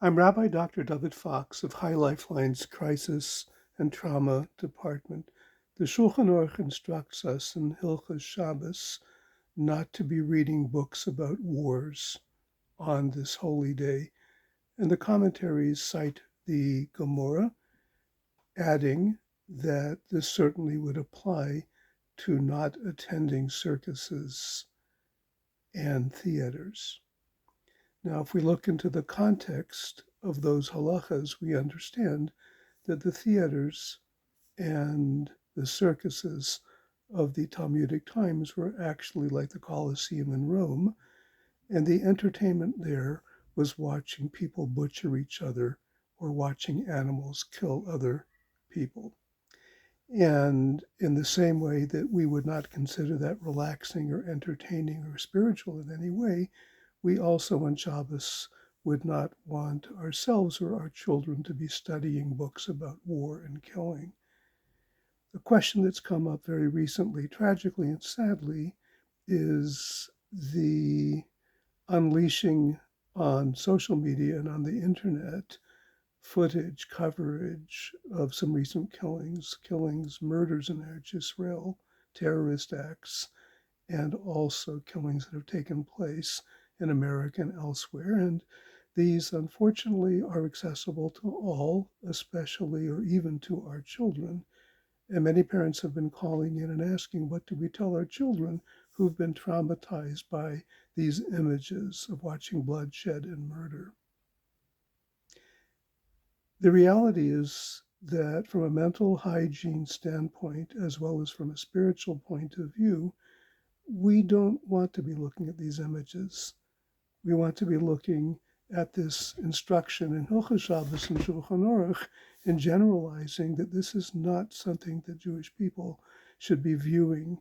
I'm Rabbi Dr. Dovid Fox of High Lifeline's Crisis and Trauma Department. The Shulchan Aruch instructs us in Hilchos Shabbos not to be reading books about wars on this holy day, and the commentaries cite the Gemara, adding that this certainly would apply to not attending circuses and theaters. Now, if we look into the context of those halachas, we understand that the theaters and the circuses of the Talmudic times were actually like the Colosseum in Rome, and the entertainment there was watching people butcher each other or watching animals kill other people. And in the same way that we would not consider that relaxing or entertaining or spiritual in any way, we also on Shabbos would not want ourselves or our children to be studying books about war and killing. The question that's come up very recently, tragically and sadly, is the unleashing on social media and on the internet footage, coverage of some recent killings, murders in Eretz Israel, terrorist acts, and also killings that have taken place in America and elsewhere. And these, unfortunately, are accessible to all, especially or even to our children. And many parents have been calling in and asking, what do we tell our children who've been traumatized by these images of watching bloodshed and murder? The reality is that from a mental hygiene standpoint, as well as from a spiritual point of view, we don't want to be looking at these images. We want to be looking at this instruction in Hilchos Shabbos and Shulchan Aruch and generalizing that this is not something that Jewish people should be viewing.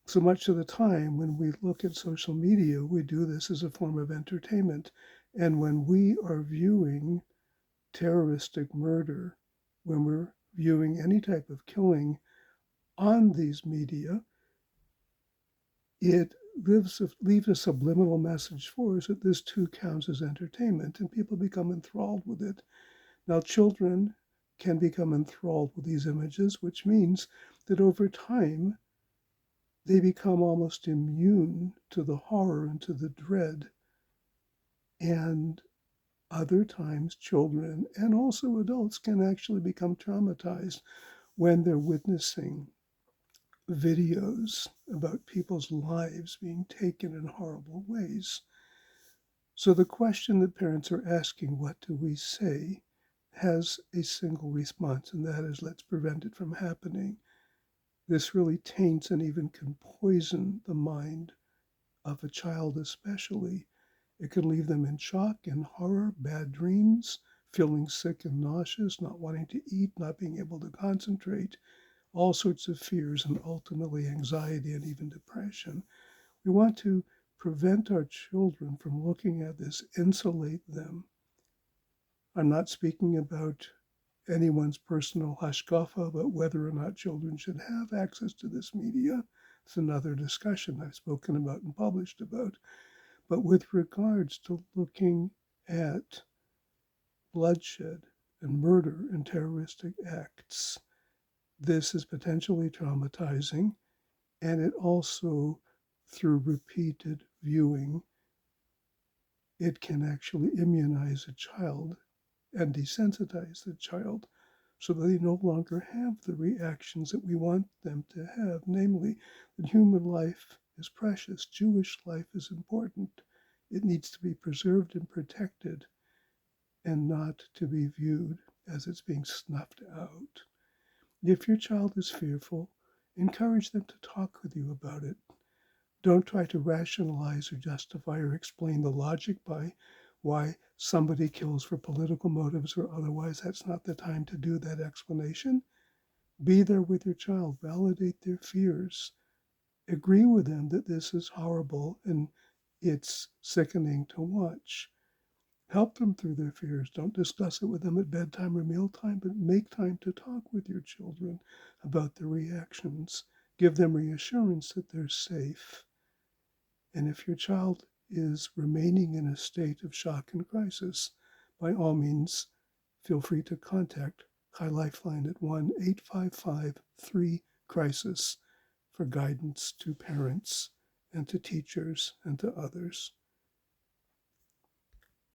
So much of the time when we look at social media, we do this as a form of entertainment. And when we are viewing terroristic murder, when we're viewing any type of killing on these media, it leaves a subliminal message for us that this too counts as entertainment, and people become enthralled with it. Now, children can become enthralled with these images, which means that over time, they become almost immune to the horror and to the dread. And other times, children and also adults can actually become traumatized when they're witnessing videos about people's lives being taken in horrible ways. So the question that parents are asking, what do we say, has a single response, and that is, let's prevent it from happening. This really taints and even can poison the mind of a child especially. It can leave them in shock and horror, bad dreams, feeling sick and nauseous, not wanting to eat, not being able to concentrate, all sorts of fears, and ultimately anxiety and even depression. We want to prevent our children from looking at this, insulate them. I'm not speaking about anyone's personal hashkafa about whether or not children should have access to this media. It's another discussion I've spoken about and published about. But with regards to looking at bloodshed and murder and terroristic acts, this is potentially traumatizing, and it also, through repeated viewing, it can actually immunize a child and desensitize the child so that they no longer have the reactions that we want them to have, namely that human life is precious, Jewish life is important, it needs to be preserved and protected and not to be viewed as it's being snuffed out. If your child is fearful, encourage them to talk with you about it. Don't try to rationalize or justify or explain the logic by why somebody kills for political motives or otherwise. That's not the time to do that explanation. Be there with your child. Validate their fears. Agree with them that this is horrible and it's sickening to watch. Help them through their fears. Don't discuss it with them at bedtime or mealtime, but make time to talk with your children about the reactions. Give them reassurance that they're safe. And if your child is remaining in a state of shock and crisis, by all means, feel free to contact High Lifeline at 1-855-3-CRISIS for guidance to parents and to teachers and to others.